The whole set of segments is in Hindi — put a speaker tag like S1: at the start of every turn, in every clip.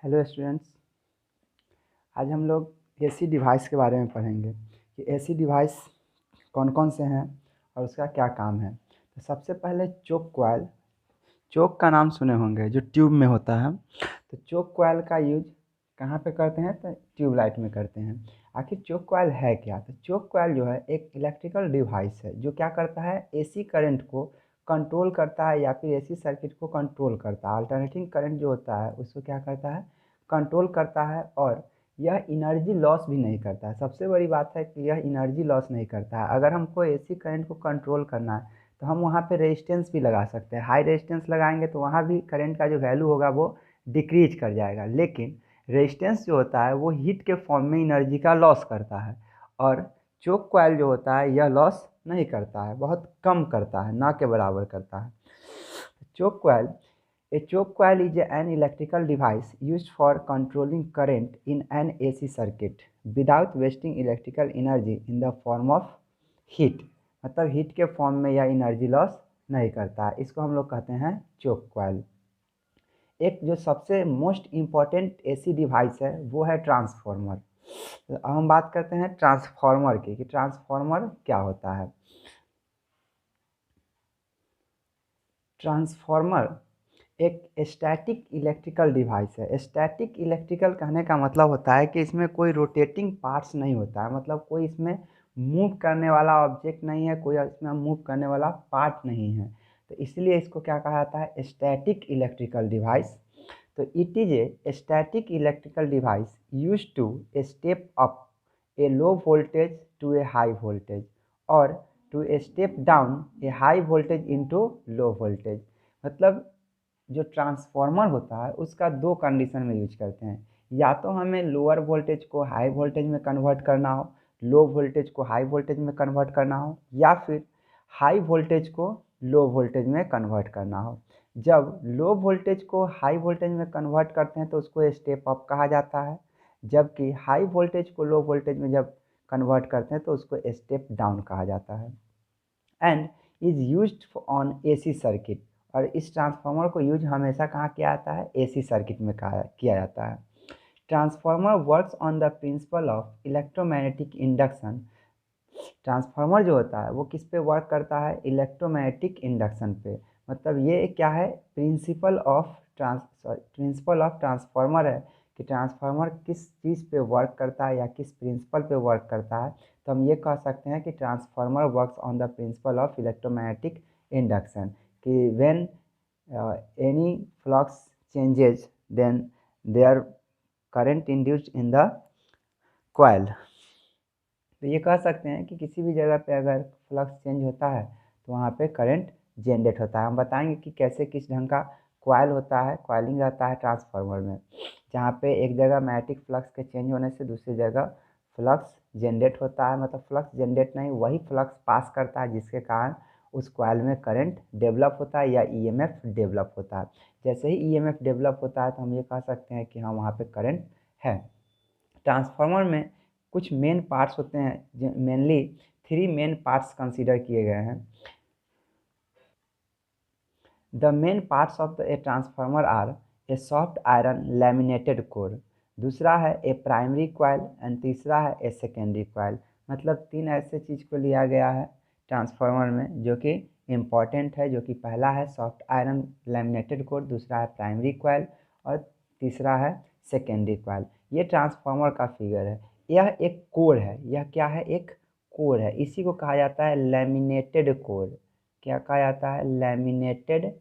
S1: Hello students. आज हम लोग एसी डिवाइस के बारे में पढ़ेंगे कि एसी डिवाइस कौन कौन से हैं और उसका क्या काम है। तो सबसे पहले चोक कॉइल। चोक का नाम सुने होंगे, जो ट्यूब में होता है। तो चोक कॉइल का यूज कहाँ पे करते हैं? तो ट्यूबलाइट में करते हैं। आखिर चोक कॉइल है क्या? तो चोक कॉइल जो है एक इलेक्ट्रिकल डिवाइस है जो क्या करता है, एसी करंट को कंट्रोल करता है या फिर एसी सर्किट को कंट्रोल करता है। अल्टरनेटिंग करंट जो होता है उसको क्या करता है, कंट्रोल करता है। और यह एनर्जी लॉस भी नहीं करता है। सबसे बड़ी बात है कि यह एनर्जी लॉस नहीं करता है। अगर हमको एसी करंट को कंट्रोल करना है तो हम वहाँ पे रेजिस्टेंस भी लगा सकते हैं। हाई रेजिस्टेंस लगाएंगे तो वहाँ भी करंट का जो वैल्यू होगा वो डिक्रीज कर जाएगा। लेकिन रेजिस्टेंस जो होता है वो हीट के फॉर्म में एनर्जी का लॉस करता है, और चोक कॉइल जो होता है यह लॉस नहीं करता है, बहुत कम करता है, ना के बराबर करता है। Choke coil A choke coil is an electrical device used for controlling current in an AC circuit without wasting electrical energy in the form of heat। मतलब हीट के फॉर्म में यह एनर्जी लॉस नहीं करता है। इसको हम लोग कहते हैं चोक कॉइल। एक जो सबसे मोस्ट इम्पॉर्टेंट एसी डिवाइस है वो है ट्रांसफॉर्मर। तो अब हम बात करते हैं ट्रांसफॉर्मर की कि ट्रांसफॉर्मर क्या होता है। ट्रांसफॉर्मर एक स्टैटिक इलेक्ट्रिकल डिवाइस है। स्टैटिक इलेक्ट्रिकल कहने का मतलब होता है कि इसमें कोई रोटेटिंग पार्ट्स नहीं होता है, मतलब कोई इसमें मूव करने वाला ऑब्जेक्ट नहीं है, कोई इसमें मूव करने वाला पार्ट नहीं है। तो इसलिए इसको क्या कहा जाता है, स्टैटिक इलेक्ट्रिकल डिवाइस। तो it is a static electrical device use to step up a low voltage to a high voltage और to step down a high voltage into low voltage. मतलब जो ट्रांसफॉर्मर होता है उसका दो कंडीशन में यूज करते हैं। या तो हमें लोअर वोल्टेज को हाई वोल्टेज में कन्वर्ट करना हो, लो वोल्टेज को हाई वोल्टेज में कन्वर्ट करना हो, या फिर हाई वोल्टेज को लो वोल्टेज में कन्वर्ट करना हो। जब लो वोल्टेज को हाई वोल्टेज में कन्वर्ट करते हैं तो उसको स्टेप अप कहा जाता है, जबकि हाई वोल्टेज को लो वोल्टेज में जब कन्वर्ट करते हैं तो उसको स्टेप डाउन कहा जाता है। And is used on AC circuit. और इस ट्रांसफार्मर को यूज हमेशा कहाँ किया जाता है, एसी सर्किट में किया जाता है। Transformer works on the principle of electromagnetic induction. Transformer जो होता है वो किस पे वर्क करता है, इलेक्ट्रोमैग्नेटिक इंडक्शन पे। मतलब ये क्या है, प्रिंसिपल ऑफ ट्रांसफार्मर है कि ट्रांसफार्मर किस चीज़ पे वर्क करता है या किस प्रिंसिपल पे वर्क करता है। तो हम ये कह सकते हैं कि transformer works on the principle of electromagnetic induction, कि when any flux changes then there current induced in the coil. तो ये कह सकते हैं कि किसी भी जगह पे अगर फ्लक्स चेंज होता है तो वहाँ पे करंट जनरेट होता है। हम बताएंगे कि कैसे किस ढंग का कॉइल होता है, कॉइलिंग रहता है ट्रांसफार्मर में, जहाँ पे एक जगह मैग्नेटिक फ्लक्स के चेंज होने से दूसरी जगह फ्लक्स जनरेट होता है। मतलब फ्लक्स जनरेट नहीं, वही फ्लक्स पास करता है जिसके कारण उस कॉइल में करंट डेवलप होता है या ईएमएफ डेवलप होता है। जैसे ही ईएमएफ डेवलप होता है तो हम ये कह सकते हैं कि हाँ वहाँ पे करंट है। ट्रांसफार्मर में कुछ मेन पार्ट्स होते हैं, जो मेनली 3 मेन पार्ट्स कंसीडर किए गए हैं। The main parts of a transformer are a soft iron laminated core, दूसरा है ए प्राइमरी कॉइल एंड तीसरा है ए सेकेंडरी कॉइल। मतलब 3 ऐसे चीज़ को लिया गया है ट्रांसफार्मर में जो कि इम्पॉर्टेंट है, जो कि पहला है सॉफ्ट आयरन लैमिनेटेड कोर, दूसरा है प्राइमरी कॉइल और तीसरा है सेकेंडरी कॉइल। ये ट्रांसफार्मर का फिगर है। यह एक कोर है, यह क्या है, एक कोर है। इसी को कहा जाता है लैमिनेटेड कोर। क्या कहा जाता है, लैमिनेटेड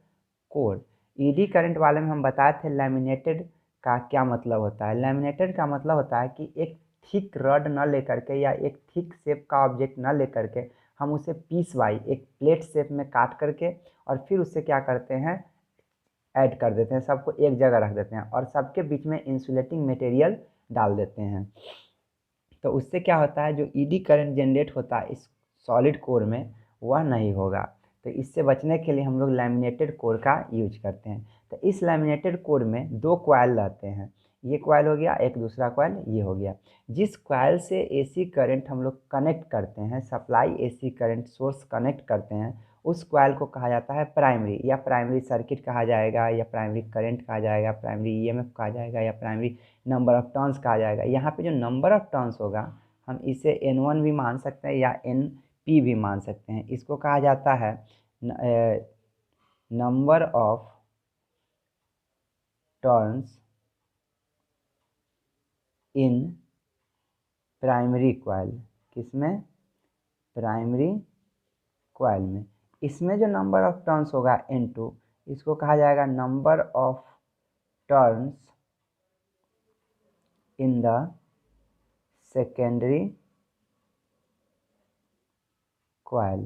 S1: कोर। ईडी करंट वाले में हम बताए थे लैमिनेटेड का क्या मतलब होता है। लैमिनेटेड का मतलब होता है कि एक थिक रड न लेकर के या एक थिक शेप का ऑब्जेक्ट न लेकर के हम उसे पीस वाई एक प्लेट शेप में काट करके और फिर उससे क्या करते हैं, ऐड कर देते हैं, सबको एक जगह रख देते हैं और सबके बीच में इंसुलेटिंग मटेरियल डाल देते हैं। तो उससे क्या होता है, जो ईडी करंट जनरेट होता है इस सॉलिड कोर में वह नहीं होगा। तो इससे बचने के लिए हम लोग लैमिनेटेड कोर का यूज करते हैं। तो इस लैमिनेटेड कोर में 2 कॉइल रहते हैं। ये कॉइल हो गया, एक दूसरा कॉइल ये हो गया। जिस कॉइल से एसी करंट हम लोग कनेक्ट करते हैं, supply AC current source connect करते हैं, उस कॉइल को कहा जाता है प्राइमरी, या प्राइमरी सर्किट कहा जाएगा, या प्राइमरी करंट कहा जाएगा, प्राइमरी ईएमएफ कहा जाएगा, या प्राइमरी नंबर ऑफ टर्न्स कहा जाएगा। यहाँ पे जो नंबर ऑफ टर्न्स होगा हम इसे N1 भी मान सकते हैं या NP भी मान सकते हैं। इसको कहा जाता है number of turns in primary coil. किसमें? प्राइमरी कॉइल में। इसमें जो नंबर ऑफ टर्न्स होगा N2, इसको कहा जाएगा number of turns in the secondary coil.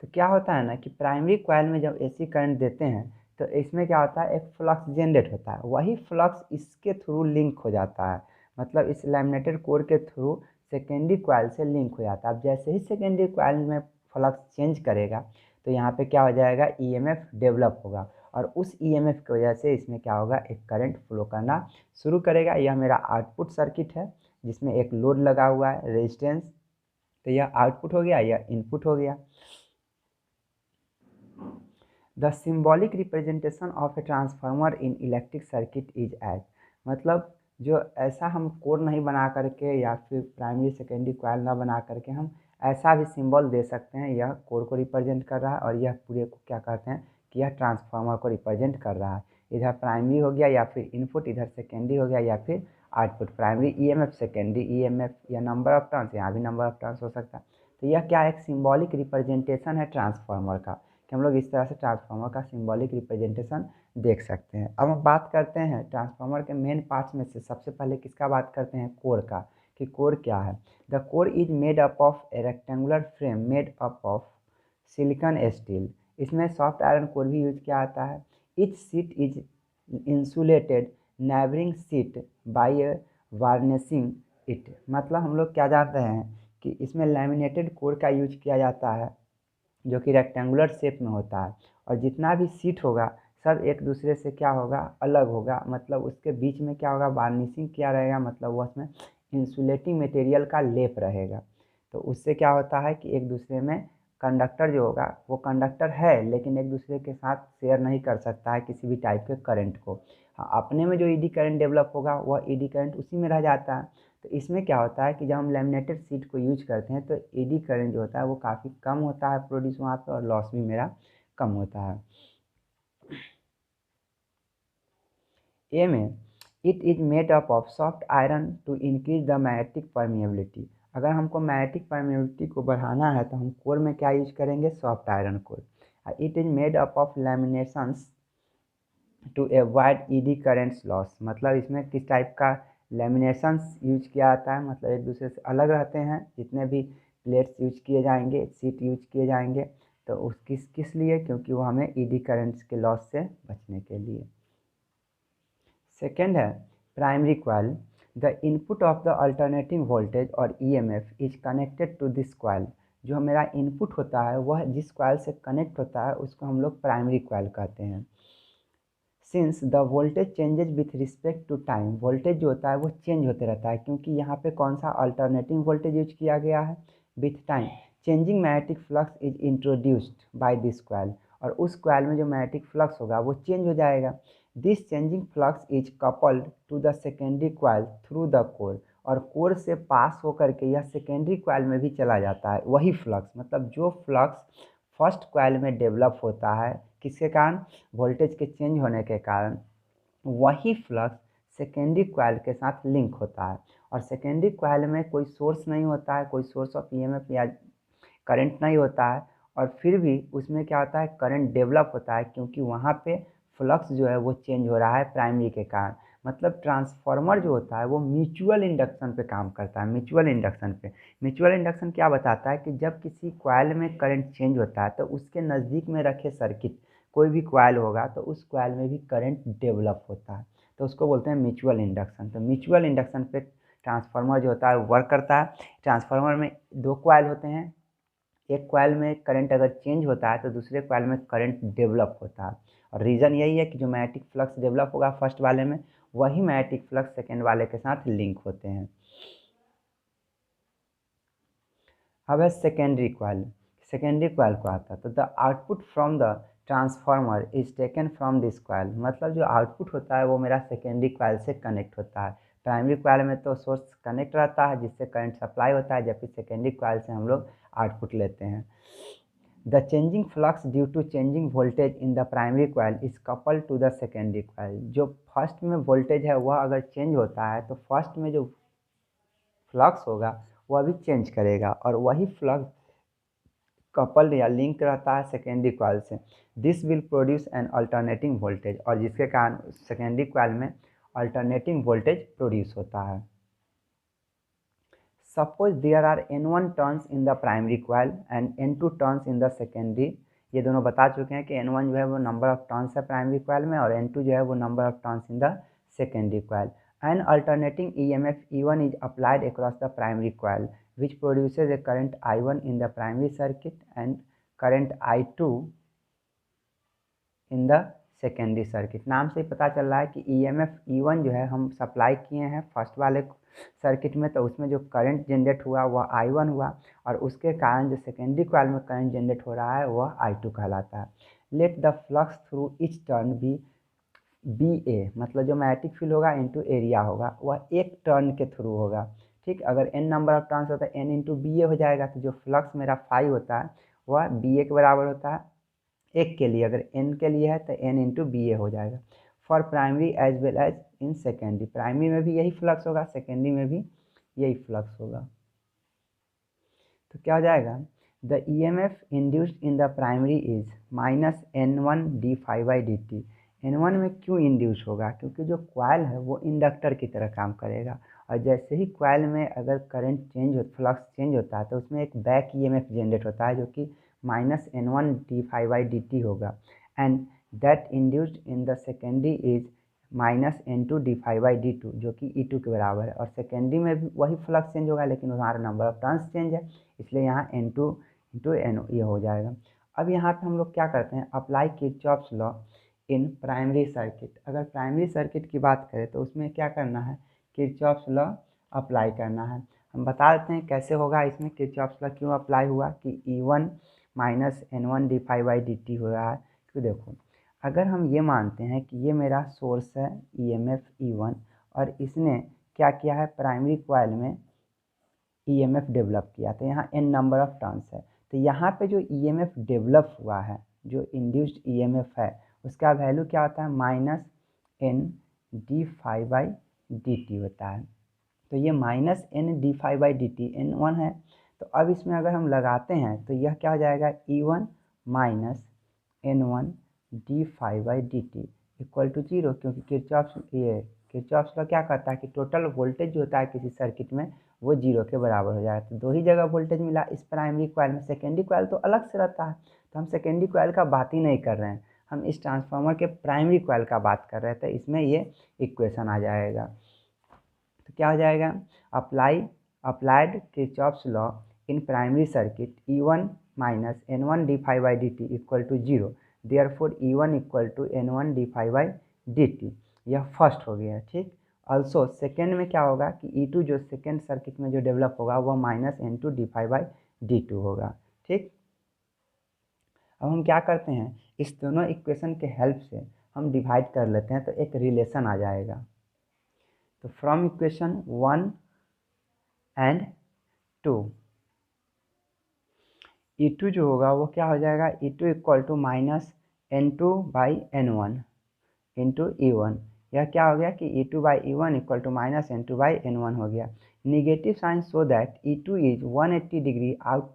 S1: तो क्या होता है ना कि प्राइमरी कॉइल में जब एसी करंट देते हैं तो इसमें क्या होता है, एक फ्लक्स जनरेट होता है, वही फ्लक्स इसके थ्रू लिंक हो जाता है, मतलब इस लैमिनेटेड कोर के थ्रू सेकेंडरी कॉइल से लिंक हो जाता है। अब जैसे ही सेकेंडरी कॉइल में फ्लक्स चेंज करेगा तो यहाँ पे क्या हो जाएगा, ईएमएफ डेवलप होगा, और उस ईएमएफ की वजह से इसमें क्या होगा, एक करंट फ्लो करना शुरू करेगा। यह मेरा आउटपुट सर्किट है जिसमें एक लोड लगा हुआ है, रेजिस्टेंस। तो यह आउटपुट हो गया, यह इनपुट हो गया। The symbolic representation of a transformer in electric circuit is as, मतलब जो ऐसा हम कोर नहीं बना करके या फिर प्राइमरी सेकेंडरी कॉइल ना बना करके हम ऐसा भी सिंबल दे सकते हैं, यह कोर को रिप्रेजेंट कर रहा है और यह पूरे को क्या कहते हैं कि यह ट्रांसफार्मर को रिप्रेजेंट कर रहा है। इधर प्राइमरी हो गया या फिर इनपुट, इधर सेकेंडरी हो गया या फिर output. Primary EMF, secondary EMF, या नंबर ऑफ टर्न्स, यहाँ भी नंबर ऑफ टर्न्स हो सकता है। तो यह क्या एक सिम्बॉलिक रिप्रेजेंटेशन है ट्रांसफार्मर का, कि हम लोग इस तरह से ट्रांसफार्मर का सिंबॉलिक रिप्रेजेंटेशन देख सकते हैं। अब हम बात करते हैं ट्रांसफार्मर के मेन पार्ट्स में से सबसे पहले किसका बात करते हैं, कोर का, कि कोर क्या है। The core is made up of a rectangular frame made up of silicon steel. इसमें सॉफ्ट आयरन कोर भी यूज किया जाता है। Each sheet is insulated neighbouring sheet by varnishing it, मतलब हम लोग क्या जानते हैं कि इसमें लैमिनेटेड कोर का यूज किया जाता है जो कि रेक्टेंगुलर शेप में होता है, और जितना भी सीट होगा सब एक दूसरे से क्या होगा, अलग होगा, मतलब उसके बीच में क्या होगा, वार्निशिंग किया रहेगा, मतलब वह उसमें इंसुलेटिंग मटेरियल का लेप रहेगा। तो उससे क्या होता है कि एक दूसरे में कंडक्टर जो होगा वो कंडक्टर है लेकिन एक दूसरे के साथ शेयर नहीं कर सकता है किसी भी टाइप के करंट को। हाँ, अपने में जो ईडी करंट डेवलप होगा वह ईडी करंट उसी में रह जाता है। तो इसमें क्या होता है कि जब हम लैमिनेटेड शीट को यूज करते हैं तो एडी करंट जो होता है वो काफ़ी कम होता है प्रोड्यूस वहाँ पे, और लॉस भी मेरा कम होता है। ए में it is made up of soft iron to increase the magnetic permeability. अगर हमको मैग्नेटिक परमिएबिलिटी को बढ़ाना है तो हम कोर में क्या यूज करेंगे, soft iron core. It is made up of laminations to avoid eddy currents loss, मतलब इसमें किस टाइप का लेमिनेशंस यूज किया जाता है, मतलब एक दूसरे से अलग रहते हैं जितने भी प्लेट्स यूज किए जाएंगे, सीट यूज किए जाएंगे, तो उस किस लिए, क्योंकि वो हमें ईडी करेंट्स के लॉस से बचने के लिए। सेकेंड है primary coil. The input of the alternating voltage और EMF is connected to this coil. जो मेरा इनपुट होता है वह जिस कॉइल से कनेक्ट होता है उसको हम लोग प्राइमरी कॉइल कहते हैं। Since the voltage changes with respect to time, voltage जो होता है वो चेंज होते रहता है क्योंकि यहाँ पे कौन सा अल्टरनेटिंग वोल्टेज यूज किया गया है, with time changing magnetic flux is introduced by this coil, और उस कॉइल में जो मैग्नेटिक फ्लक्स होगा वो चेंज हो जाएगा। This changing flux is coupled to the secondary coil through the core, और कोर से पास होकर के यह सेकेंडरी कॉइल में भी चला जाता है। वही फ्लक्स, मतलब जो फ्लक्स फर्स्ट कॉइल में डेवलप होता है किसके कारण, वोल्टेज के चेंज होने के कारण, वही फ्लक्स सेकेंडरी कॉइल के साथ लिंक होता है। और सेकेंडरी कॉइल में कोई सोर्स नहीं होता है, कोई सोर्स ऑफ ईएमएफ या करंट नहीं होता है, और फिर भी उसमें क्या होता है, करंट डेवलप होता है क्योंकि वहाँ पे फ्लक्स जो है वो चेंज हो रहा है प्राइमरी के कारण। मतलब ट्रांसफार्मर जो होता है वो म्यूचुअल इंडक्शन पे काम करता है। म्यूचुअल इंडक्शन पे, म्यूचुअल इंडक्शन क्या बताता है कि जब किसी कॉइल में करंट चेंज होता है तो उसके नज़दीक में रखे सर्किट, कोई भी कॉइल होगा तो उस कॉइल में भी करंट डेवलप होता है, तो उसको बोलते हैं म्यूचुअल इंडक्शन। तो म्यूचुअल इंडक्शन पे ट्रांसफार्मर जो होता है वर्क करता है। ट्रांसफार्मर में दो कॉइल होते हैं, एक कॉइल में करंट अगर चेंज होता है तो दूसरे कॉइल में करंट डेवलप होता है, और रीज़न यही है कि जो मैग्नेटिक फ्लक्स डेवलप होगा फर्स्ट वाले में वही मैग्नेटिक फ्लक्स सेकेंड वाले के साथ लिंक होते हैं। अब है सेकेंडरी कॉइल। सेकेंडरी कॉइल को आता है। तो the output from the transformer is taken from this coil, मतलब जो आउटपुट होता है वो मेरा सेकेंडरी कॉइल से कनेक्ट होता है। प्राइमरी कॉइल में तो सोर्स कनेक्ट रहता है जिससे करंट सप्लाई होता है, जबकि सेकेंडरी कॉइल से हम लोग आउटपुट लेते हैं। The changing flux due to changing voltage in the primary coil is couple to the secondary coil. जो फर्स्ट में वोल्टेज है वह अगर चेंज होता है तो फर्स्ट में जो फ्लक्स होगा वह भी चेंज करेगा, और वही फ्लक्स कपल या लिंक रहता है सेकेंडरी कॉइल से। This will produce an alternating voltage, और जिसके कारण सेकेंडरी कॉइल में अल्टरनेटिंग वोल्टेज प्रोड्यूस होता है। Suppose there are N1 turns in the primary coil and N2 turns in the secondary. ये दोनों बता चुके हैं कि N1 जो है वो नंबर ऑफ टर्न्स है प्राइमरी कॉइल में, और N2 जो है वो number of turns in the secondary coil. N alternating EMF E1 is applied across the primary coil which produces a current I1 in the primary circuit and current I2 in the secondary circuit. नाम से ही पता चल रहा है कि EMF E1 जो है हम सप्लाई किए हैं फर्स्ट वाले सर्किट में, तो उसमें जो करंट जनरेट हुआ वह I1 हुआ, और उसके कारण जो सेकेंडरी कॉइल में करंट जनरेट हो रहा है वह I2 कहलाता है। Let the flux through each turn be BA, मतलब जो मैग्नेटिक फील्ड होगा इंटू एरिया होगा वह एक टर्न के थ्रू होगा। ठीक, अगर n नंबर ऑफ टर्न्स होता है n इंटू BA हो जाएगा, तो जो फ्लक्स मेरा फाई होता है वह BA के बराबर होता है एक के लिए, अगर n के लिए है तो n इंटू BA हो जाएगा। For primary as well as in secondary, primary में भी यही फ्लक्स होगा, सेकेंडरी में भी यही फ्लक्स होगा। तो क्या हो जाएगा, the EMF induced in the primary is minus N1 d∅dt। N1 में क्यों इंड्यूस होगा, क्योंकि जो कॉइल है वो इंडक्टर की तरह काम करेगा, और जैसे ही कॉइल में अगर करंट चेंज हो, फ्लक्स चेंज होता है तो उसमें एक बैक EMF जनरेट होता है जो कि माइनस N1 d∅dt होगा, and that induced in the secondary is minus N2 d∅dt, जो कि E2 के बराबर है। और सेकेंडरी में भी वही फ्लक्स चेंज होगा, लेकिन हमारा नंबर ऑफ टर्न्स चेंज है, इसलिए यहाँ N2 इंटू N ये हो जाएगा। अब यहाँ पे हम लोग क्या करते हैं, apply Kirchhoff's law in primary circuit. अगर प्राइमरी सर्किट की बात करें तो उसमें क्या करना है, किरचॉफ्स लॉ अप्लाई करना है। हम बता देते हैं कैसे होगा इसमें किरचॉफ्स लॉ क्यों अप्लाई हुआ कि E1 माइनस N1 d∅dt हो रहा है। तो देखो, अगर हम ये मानते हैं कि ये मेरा सोर्स है EMF E1, और इसने क्या किया है, प्राइमरी कॉइल में EMF डेवलप किया, तो यहाँ n नंबर ऑफ टर्न्स है, तो यहाँ पे जो EMF डेवलप हुआ है, जो इंड्यूस्ड EMF है, उसका वैल्यू क्या होता है, माइनस N d∅dt होता है। तो ये माइनस N d∅dt N1 है, तो अब इसमें अगर हम लगाते हैं तो यह क्या हो जाएगा, E1 minus N1 d∅dt equal to 0, क्योंकि किरचॉफ्स लॉ क्या कहता है कि टोटल वोल्टेज जो होता है किसी सर्किट में वो 0 के बराबर हो जाएगा। तो दो ही जगह वोल्टेज मिला इस प्राइमरी कॉइल में, सेकेंडरी कॉइल तो अलग से रहता है, तो हम सेकेंडरी कॉइल का बात ही नहीं कर रहे हैं, हम इस ट्रांसफार्मर के प्राइमरी कॉइल का बात कर रहे थे, इसमें ये इक्वेशन आ जाएगा। तो क्या हो जाएगा, applied Kirchhoff's law in primary circuit E1 minus N1 d∅dt equal to 0, therefore E1 equal to N1 d∅dt। यह फर्स्ट हो गया। ठीक, ऑल्सो सेकेंड में क्या होगा कि E2 जो सेकेंड सर्किट में जो डेवलप होगा वह माइनस N2 d∅dt होगा। ठीक, अब हम क्या करते हैं, इस दोनों इक्वेशन के हेल्प से हम डिवाइड कर लेते हैं, तो एक रिलेशन आ जाएगा। तो फ्रॉम इक्वेशन 1 एंड 2 E2 जो होगा वो क्या हो जाएगा, E2 equal to minus N2/N1 into E1। यह क्या हो गया कि E2/E1 equal to minus N2/N1 हो गया। Negative sign so that E2 is 180 degree out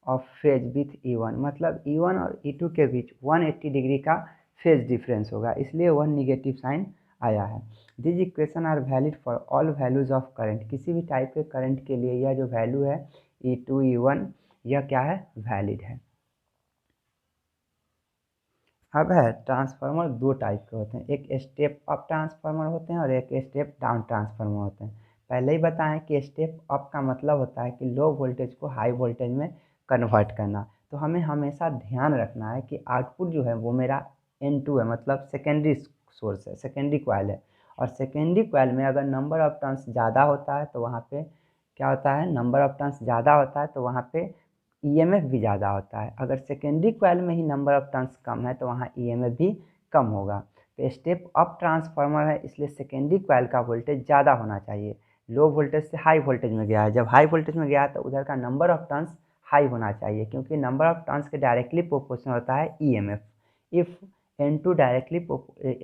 S1: of phase with E1, मतलब E1 और E2 के बीच 180 डिग्री का फेज डिफरेंस होगा, इसलिए वह निगेटिव साइन आया है। This equation are valid for all values of current, किसी भी टाइप के करंट के लिए यह जो वैल्यू है E2 E1 यह क्या है, वैलिड है। अब है ट्रांसफार्मर दो टाइप के होते हैं, एक स्टेप अप ट्रांसफार्मर होते हैं और एक स्टेप डाउन ट्रांसफार्मर होते हैं। पहले ही बताएं कि स्टेप अप का मतलब होता है कि लो वोल्टेज को हाई वोल्टेज में कन्वर्ट करना। तो हमें हमेशा ध्यान रखना है कि आउटपुट जो है वो मेरा N2 है, मतलब सेकेंडरी सोर्स है, सेकेंडरी कॉइल है, और सेकेंडरी कॉइल में अगर नंबर ऑफ टर्न्स ज़्यादा होता है तो वहाँ पे क्या होता है, नंबर ऑफ टर्न्स ज़्यादा होता है तो वहाँ पे ईएमएफ भी ज़्यादा होता है। अगर सेकेंडरी कॉइल में ही नंबर ऑफ टर्न्स कम है तो वहाँ ईएमएफ भी कम होगा। तो स्टेप अप ट्रांसफार्मर है, इसलिए सेकेंडरी कॉइल का वोल्टेज ज़्यादा होना चाहिए। लो वोल्टेज से हाई वोल्टेज में गया है, जब हाई वोल्टेज में गया है तो उधर का नंबर ऑफ टर्न्स हाई होना चाहिए, क्योंकि नंबर ऑफ टर्न्स के डायरेक्टली प्रोपोर्शनल होता है EMF. If N2 directly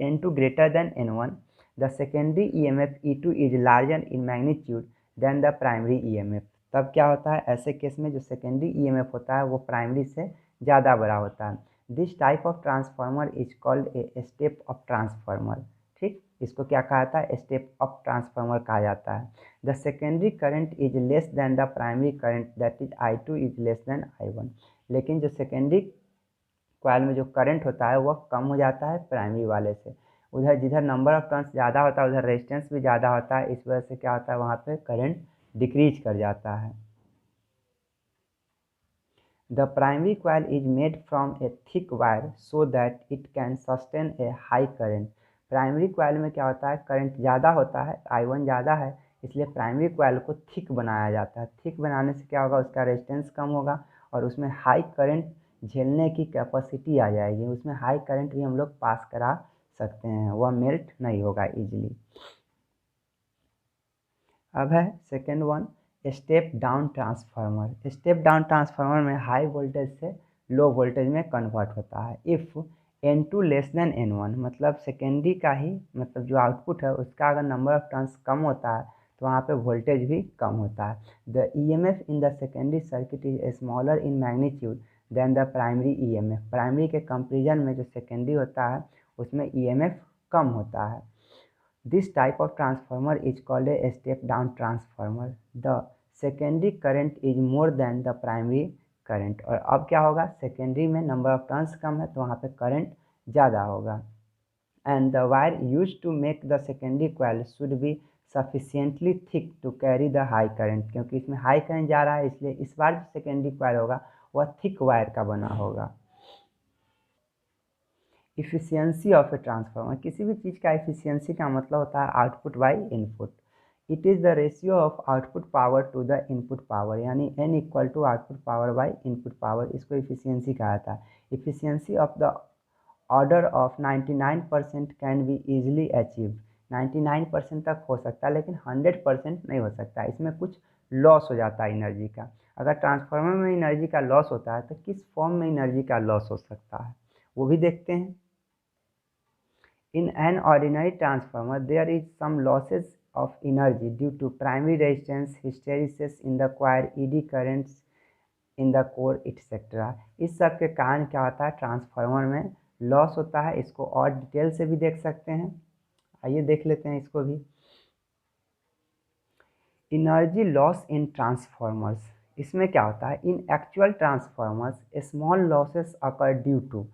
S1: N2 greater than N1, the secondary EMF E2 is larger in magnitude than the primary EMF। तब क्या होता है ऐसे केस में, जो सेकेंडरी EMF होता है वो प्राइमरी से ज़्यादा बड़ा होता है। This type of transformer is called a step up transformer. ठीक, इसको क्या कहा जाता है, स्टेप अप ट्रांसफार्मर कहा जाता है। The secondary current is less than the primary current, that is I2 is less than I1। लेकिन जो सेकेंडरी कॉइल में जो करंट होता है वह कम हो जाता है प्राइमरी वाले से। उधर जिधर नंबर ऑफ टर्न्स ज़्यादा होता है उधर रेजिस्टेंस भी ज़्यादा होता है, इस वजह से क्या होता है वहाँ पे करंट डिक्रीज कर जाता है। The primary coil is made from A thick wire so that it can sustain A high current. Primary coil में क्या होता है, करंट ज़्यादा होता है, I1 ज़्यादा है, इसलिए प्राइमरी कॉइल को थिक बनाया जाता है। थिक बनाने से क्या होगा, उसका रेजिस्टेंस कम होगा और उसमें हाई करंट झेलने की कैपेसिटी आ जाएगी। उसमें हाई करंट भी हम लोग पास करा सकते हैं, वह मेल्ट नहीं होगा इजीली। अब है second one, step down transformer. Step down transformer में हाई वोल्टेज से लो वोल्टेज में कन्वर्ट होता है। If N2 less than N1, मतलब सेकेंडरी का ही मतलब जो आउटपुट है उसका अगर नंबर ऑफ टर्न्स कम होता है तो वहाँ पे वोल्टेज भी कम होता है। The EMF in the secondary circuit is smaller in magnitude than the primary EMF। Primary के कंपेरिजन में जो सेकेंडरी होता है उसमें EMF कम होता है। This type of transformer is called a step down transformer. The secondary current is more than the primary current। और अब क्या होगा, सेकेंडरी में नंबर ऑफ टर्न्स कम है तो वहाँ पे करंट ज़्यादा होगा। And the wire use to make the secondary coil should be sufficiently thick to carry the high current. क्योंकि इसमें हाई करंट जा रहा है इसलिए इस बार जो सेकेंडरी कॉइल होगा वह थिक वायर का बना होगा। इफ़िशियंसी ऑफ ए ट्रांसफार्मर, किसी भी चीज़ का इफ़िशियंसी का मतलब होता है output by input. It is the ratio of output power to the input power, यानी N equal to output power by input power, इसको इफ़िशियंसी कहा जाता है। Efficiency of the order of 99% can be easily achieved. 99% तक हो सकता है लेकिन 100% नहीं हो सकता, इसमें कुछ लॉस हो जाता है एनर्जी का। अगर ट्रांसफार्मर में एनर्जी का लॉस होता है तो किस फॉर्म में एनर्जी का लॉस हो सकता है वो भी देखते हैं। In an ordinary transformer, there is some losses of energy due to primary resistance, hysteresis in the coil, ED currents in the core, etc। इस सब के कारण क्या होता है, ट्रांसफार्मर में लॉस होता है। इसको और डिटेल से भी देख सकते हैं, आइए देख लेते हैं इसको भी। एनर्जी लॉस इन ट्रांसफार्मर्स, इसमें क्या होता है, in actual transformers small losses occur due to.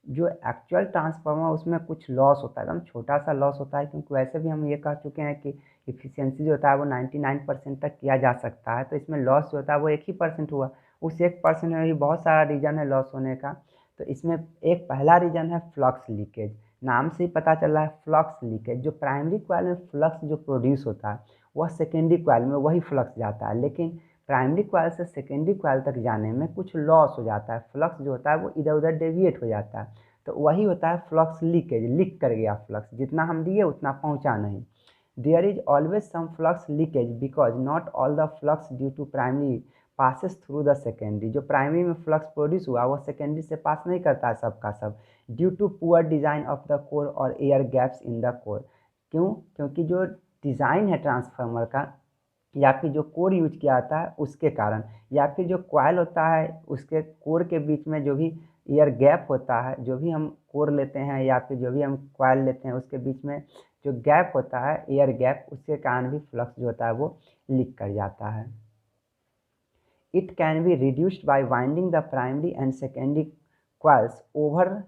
S1: जो एक्चुअल ट्रांसफार्मर उसमें कुछ लॉस होता है, एकदम छोटा सा लॉस होता है, क्योंकि वैसे भी हम ये कह चुके हैं कि इफ़िशियंसी जो होता है वो 99% तक किया जा सकता है। तो इसमें लॉस जो होता है वो 1% हुआ, उस 1% में भी बहुत सारा रीज़न है लॉस होने का। तो इसमें एक पहला रीज़न है फ्लक्स लीकेज। नाम से ही पता चल रहा है फ्लक्स लीकेज। जो प्राइमरी कॉइल में फ्लक्स जो प्रोड्यूस होता है वह सेकेंडरी कॉइल में वही फ्लक्स जाता है, लेकिन प्राइमरी कॉइल से सेकेंडरी कॉइल तक जाने में कुछ लॉस हो जाता है, फ्लक्स जो होता है वो इधर उधर डेविएट हो जाता है। तो वही होता है फ्लक्स लीकेज, लीक कर गया फ्लक्स, जितना हम दिए उतना पहुंचा नहीं। There is always some flux leakage because not all the flux due to primary passes through the secondary. जो प्राइमरी में फ्लक्स प्रोड्यूस हुआ वो सेकेंडरी से पास नहीं करता है सबका सब, due to poor design of the core और air gaps in the core. क्यों, क्योंकि जो डिज़ाइन है ट्रांसफार्मर का या फिर जो कोर यूज किया जाता है उसके कारण, या फिर जो कॉइल होता है उसके कोर के बीच में जो भी एयर गैप होता है, जो भी हम कोर लेते हैं या फिर जो भी हम कॉइल लेते हैं उसके बीच में जो गैप होता है एयर गैप, उसके कारण भी फ्लक्स जो होता है वो लीक कर जाता है। It can be reduced by winding the primary and secondary coils over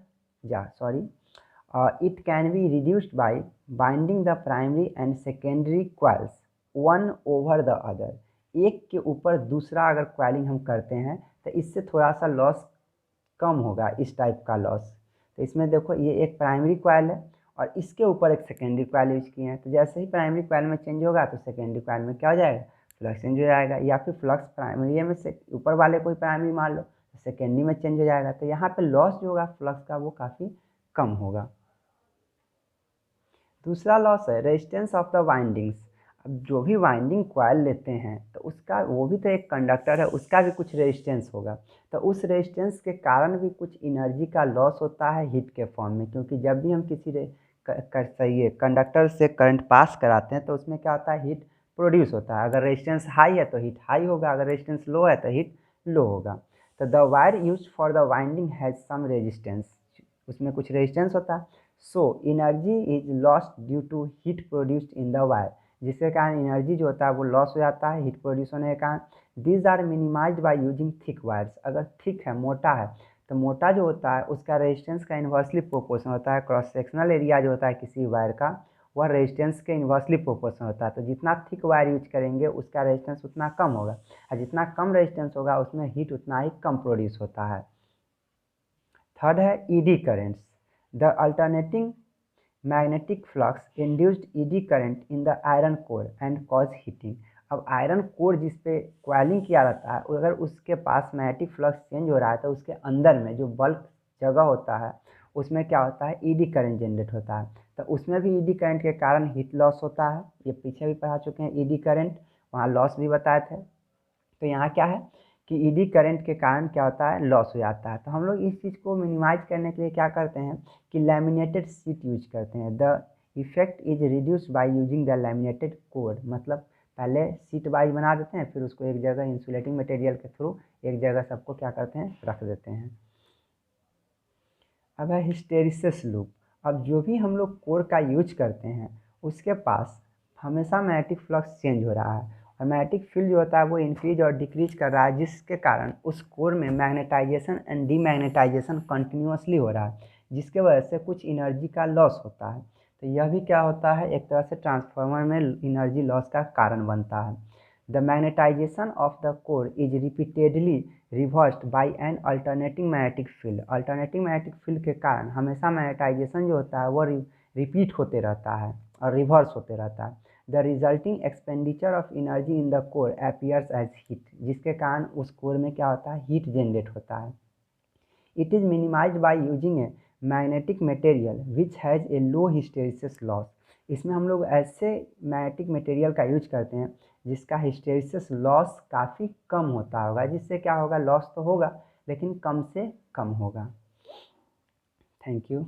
S1: it can be reduced by binding the primary and secondary coils one over the other। एक के ऊपर दूसरा अगर कॉइलिंग हम करते हैं तो इससे थोड़ा सा लॉस कम होगा, इस टाइप का लॉस। तो इसमें देखो ये एक प्राइमरी कॉइल है और इसके ऊपर एक सेकेंडरी कॉइल यूज किए हैं, तो जैसे ही प्राइमरी कॉइल में चेंज होगा तो सेकेंडरी कॉइल में क्या हो जाएगा, फ्लक्स चेंज हो जाएगा, या फिर फ्लक्स प्राइमरी में से ऊपर वाले कोई प्राइमरी मान लो सेकेंडरी में चेंज हो जाएगा, तो यहाँ पे लॉस जो होगा फ्लक्स का वो काफ़ी कम होगा। दूसरा लॉस है रेजिस्टेंस ऑफ द वाइंडिंग्स। अब जो भी वाइंडिंग कॉइल लेते हैं तो उसका वो भी तो एक कंडक्टर है, उसका भी कुछ रेजिस्टेंस होगा, तो उस रेजिस्टेंस के कारण भी कुछ एनर्जी का लॉस होता है हीट के फॉर्म में, क्योंकि जब भी हम किसी सही है कंडक्टर से करंट पास कराते हैं तो उसमें क्या होता है, हीट प्रोड्यूस होता है। अगर रेजिस्टेंस हाई है तो हीट हाई होगा, अगर रेजिस्टेंस लो है तो हीट लो होगा। तो the wire use for the winding has some resistance, उसमें कुछ रेजिस्टेंस होता है। So energy is lost due to heat produced in the wire, जिसके कारण एनर्जी जो होता है वो लॉस हो जाता है हीट प्रोड्यूस होने के कारण। These are minimised by using thick wires. अगर थिक है, मोटा है, तो मोटा जो होता है उसका रेजिस्टेंस का इन्वर्सली प्रोपोर्शन होता है। क्रॉस सेक्शनल एरिया जो होता है किसी वायर का वह रेजिस्टेंस के इन्वर्सली प्रोपोर्शन होता है, तो जितना थिक वायर यूज करेंगे उसका रेजिस्टेंस उतना कम होगा, और जितना कम रेजिस्टेंस होगा उसमें हीट उतना ही कम प्रोड्यूस होता है। थर्ड है ED currents. The alternating magnetic flux induced eddy current in the iron core and cause heating. अब आयरन कोर जिस पे क्वाइलिंग किया रहता है, अगर उसके पास मैग्नेटिक फ्लक्स चेंज हो रहा है तो उसके अंदर में जो बल्क जगह होता है उसमें क्या होता है, ईडी करंट जनरेट होता है, तो उसमें भी ईडी करंट के कारण हीट लॉस होता है। ये पीछे भी पढ़ा चुके हैं ईडी करंट, वहाँ लॉस भी बताए थे। तो यहाँ क्या है कि ईडी करंट के कारण क्या होता है, लॉस हो जाता है। तो हम लोग इस चीज़ को मिनिमाइज करने के लिए क्या करते हैं कि लैमिनेटेड शीट यूज करते हैं। The effect is reduced by using the laminated core, मतलब पहले शीट वाइज बना देते हैं, फिर उसको एक जगह इंसुलेटिंग मटेरियल के थ्रू एक जगह सबको क्या करते हैं, रख देते हैं। अब है हिस्टेरिसिस लूप। अब जो भी हम लोग कोर का यूज करते हैं उसके पास हमेशा मैग्नेटिक फ्लक्स चेंज हो रहा है, और मैग्नेटिक फील्ड जो होता है वो इंक्रीज और डिक्रीज कर रहा है, जिसके कारण उस कोर में मैग्नेटाइजेशन एंड डीमैग्नेटाइजेशन कंटिन्यूअसली हो रहा है, जिसके वजह से कुछ एनर्जी का लॉस होता है। तो यह भी क्या होता है, एक तरह से ट्रांसफार्मर में एनर्जी लॉस का कारण बनता है। The magnetization of the core is repeatedly reversed bye N alternating magnetic field. Alternating magnetic field के कारण हमेशा मैग्नेटाइजेशन जो होता है वो रिपीट होते रहता है और रिवर्स होते रहता है। The resulting expenditure of energy in the core appears as heat, जिसके कारण उस कोर में क्या होता है, हीट जनरेट होता है। It is minimised by using a magnetic material which has a low hysteresis loss. इसमें हम लोग ऐसे मैग्नेटिक मटेरियल का यूज करते हैं जिसका हिस्टेरिसिस लॉस काफ़ी कम होता होगा, जिससे क्या होगा, लॉस तो होगा लेकिन कम से कम होगा। Thank you.